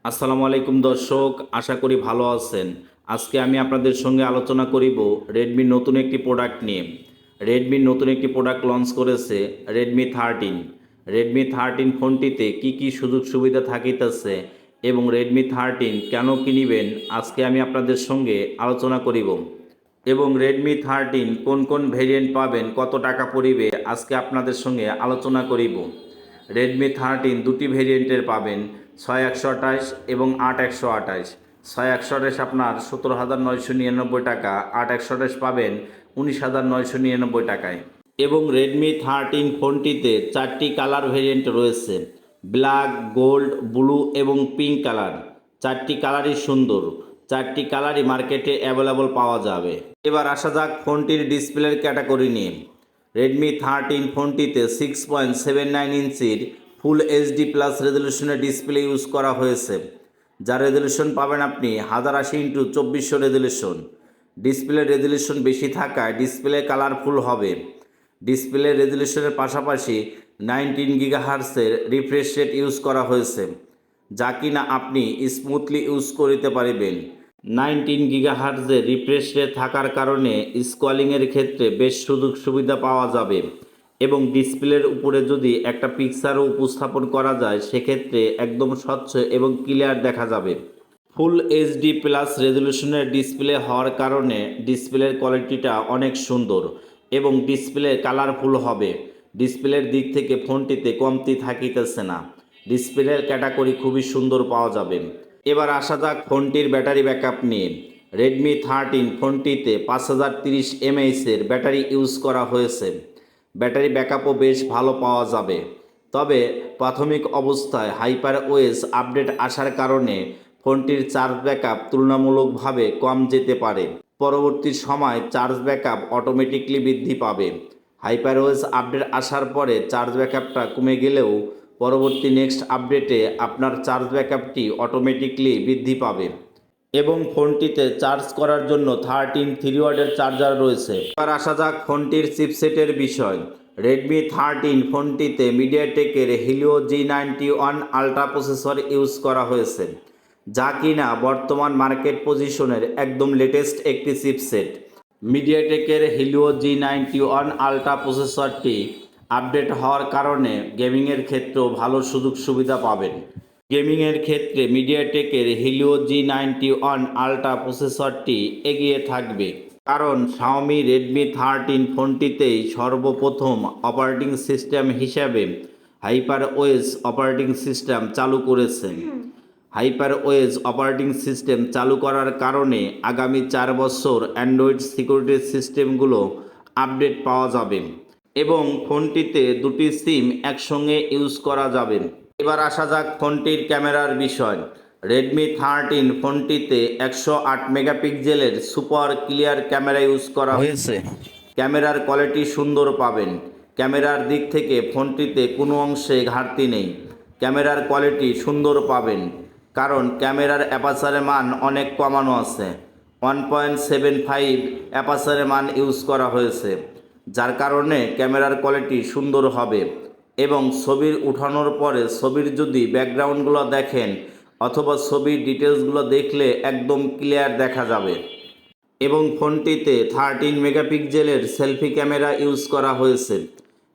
আসসালামু আলাইকুম দর্শক, আশা করি ভালো আছেন। আজকে আমি আপনাদের সঙ্গে আলোচনা করিব রেডমির নতুন একটি প্রোডাক্ট নিয়ে। রেডমির নতুন একটি প্রোডাক্ট লঞ্চ করেছে রেডমি 13। রেডমি 13 ফোনটিতে কি কি সুযোগ সুবিধা থাকিতেছে এবং রেডমি 13 কেন কিনিবেন আজকে আমি আপনাদের সঙ্গে আলোচনা করিব। এবং রেডমি 13 কোন কোন ভেরিয়েন্ট পাবেন, কত টাকা পড়িবে আজকে আপনাদের সঙ্গে আলোচনা করিব। রেডমি 13 দুটি ভেরিয়েন্টের পাবেন, 6128 এবং 8128। 6128 আপনার 17,999 টাকা, 8128 পাবেন 19,999 টাকায়। এবং রেডমি 13 ফোনটিতে 4টি কালার ভেরিয়েন্ট রয়েছে, ব্ল্যাক, গোল্ড, ব্লু এবং পিঙ্ক কালার। 4টি কালারই সুন্দর, 4টি কালারই মার্কেটে অ্যাভেলেবল পাওয়া যাবে। এবার আসা যাক ফোনটির ডিসপ্লের ক্যাটাগরি নিয়ে। রেডমি 13 ফোনটিতে 6.79 ইঞ্চির ফুল এইচডি প্লাস রেজলিউশনের ডিসপ্লে ইউজ করা হয়েছে, যার রেজলিউশন পাবেন আপনি 1080x2400 রেজলিউশন। ডিসপ্লে রেজলিউশন বেশি থাকায় ডিসপ্লে কালারফুল হবে। ডিসপ্লে রেজলিউশনের পাশাপাশি 19 গিগাহার্টসের রিফ্রেশ রেট ইউজ করা হয়েছে, যা কিনা আপনি স্মুথলি ইউজ করতে পারবেন। 19 গিগাহার্টজের রিফ্রেশ রেট থাকার কারণে স্ক্রলিংয়ের ক্ষেত্রে বেশ সুযোগ সুবিধা পাওয়া যাবে। এবং ডিসপ্লের উপরে যদি একটা পিকচারও উপস্থাপন করা যায় সেক্ষেত্রে একদম স্বচ্ছ এবং ক্লিয়ার দেখা যাবে। ফুল এইচডি প্লাস রেজলিউশনের ডিসপ্লে হওয়ার কারণে ডিসপ্লের কোয়ালিটিটা অনেক সুন্দর এবং ডিসপ্লে কালারফুল হবে। ডিসপ্লের দিক থেকে ফোনটিতে কমতি থাকিতেছে না, ডিসপ্লের ক্যাটাগরি খুবই সুন্দর পাওয়া যাবে। এবার আসা যাক ফোনটির ব্যাটারি ব্যাকআপ নিয়ে। রেডমি 13 ফোনটিতে 5030 mAh-এর ব্যাটারি ইউজ করা হয়েছে। ব্যাটারি ব্যাকআপও বেশ ভালো পাওয়া যাবে, তবে প্রাথমিক অবস্থায় হাইপার ওএস আপডেট আসার কারণে ফোনটির চার্জ ব্যাকআপ তুলনামূলকভাবে কম যেতে পারে। পরবর্তী সময় চার্জ ব্যাকআপ অটোমেটিকলি বৃদ্ধি পাবে। হাইপার ওএস আপডেট আসার পরে চার্জ ব্যাকআপটা কমে গেলেও পরবর্তী নেক্সট আপডেটে আপনার চার্জ ব্যাকআপটি অটোমেটিকলি বৃদ্ধি পাবে। এবং ফোনটিতে চার্জ করার জন্য 13 3 ওয়াটের চার্জার রয়েছে। এবার আসা যাক ফোনটির চিপসেটের বিষয়। রেডমি 13 ফোনটিতে মিডিয়াটেকের Helio G91 ultra processor use করা হয়েছে, যা কিনা বর্তমান মার্কেট পজিশনের একদম লেটেস্ট একটি চিপসেট। মিডিয়াটেকের হিলিও G91 আলট্রা প্রসেসরটি আপডেট হওয়ার কারণে গেমিংয়ের ক্ষেত্রেও ভালো সুযোগ সুবিধা পাবেন। গেমিংয়ের ক্ষেত্রে মিডিয়াটেকের হিলিও G91 আলট্রা প্রসেসরটি এগিয়ে থাকবে, কারণ শাওমি রেডমি 13 ফোনটিতেই সর্বপ্রথম অপারেটিং সিস্টেম হিসাবে হাইপার ওএস অপারেটিং সিস্টেম চালু করেছে। হাইপার ওএস অপারেটিং সিস্টেম চালু করার কারণে আগামী 4 বছর অ্যান্ড্রয়েড সিকিউরিটি সিস্টেমগুলো আপডেট পাওয়া যাবে এবং ফোনটিতে দুটি সিম একসঙ্গে ইউজ করা যাবে। এবার আসা যাক ফোনটির ক্যামেরার বিষয়। রেডমি 13 ফোনটিতে 108 মেগাপিক্সেলের সুপার ক্লিয়ার ক্যামেরা ইউজ করা হয়েছে। ক্যামেরার কোয়ালিটি সুন্দর পাবেন। ক্যামেরার দিক থেকে ফোনটিতে কোনো অংশে ঘাটতি নেই। ক্যামেরার কোয়ালিটি সুন্দর পাবেন, কারণ ক্যামেরার অ্যাপারচারের মান অনেক কমানো আছে। 1.75 অ্যাপারচারের মান ইউজ করা হয়েছে, যার কারণে ক্যামেরার কোয়ালিটি সুন্দর হবে। এবং ছবির উঠানোর পরে ছবির যদি ব্যাকগ্রাউন্ডগুলো দেখেন অথবা ছবির ডিটেলসগুলো দেখলে একদম ক্লিয়ার দেখা যাবে। এবং ফোনটিতে 13 মেগাপিক্সেলের সেলফি ক্যামেরা ইউজ করা হয়েছে।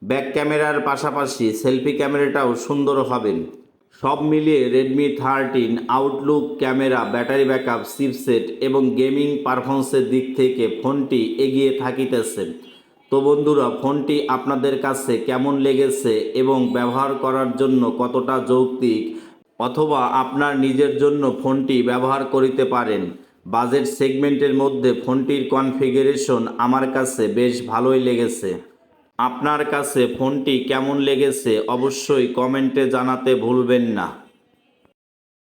ব্যাক ক্যামেরার পাশাপাশি সেলফি ক্যামেরাটাও সুন্দর হবে। সব মিলিয়ে Redmi 13 Outlook, camera, battery backup, chipset এবং গেমিং পারফরমেন্সের দিক থেকে ফোনটি এগিয়ে থাকিতেছে। তো বন্ধুরা, ফোনটি আপনাদের কাছে কেমন লেগেছে এবং ব্যবহার করার জন্য কতটা যৌক্তিক, অথবা আপনার নিজের জন্য ফোনটি ব্যবহার করতে পারেন। বাজেট সেগমেন্টের মধ্যে ফোনটির কনফিগারেশন আমার কাছে বেশ ভালোই লেগেছে। আপনার কাছে ফোনটি কেমন লেগেছে অবশ্যই কমেন্টে জানাতে ভুলবেন না।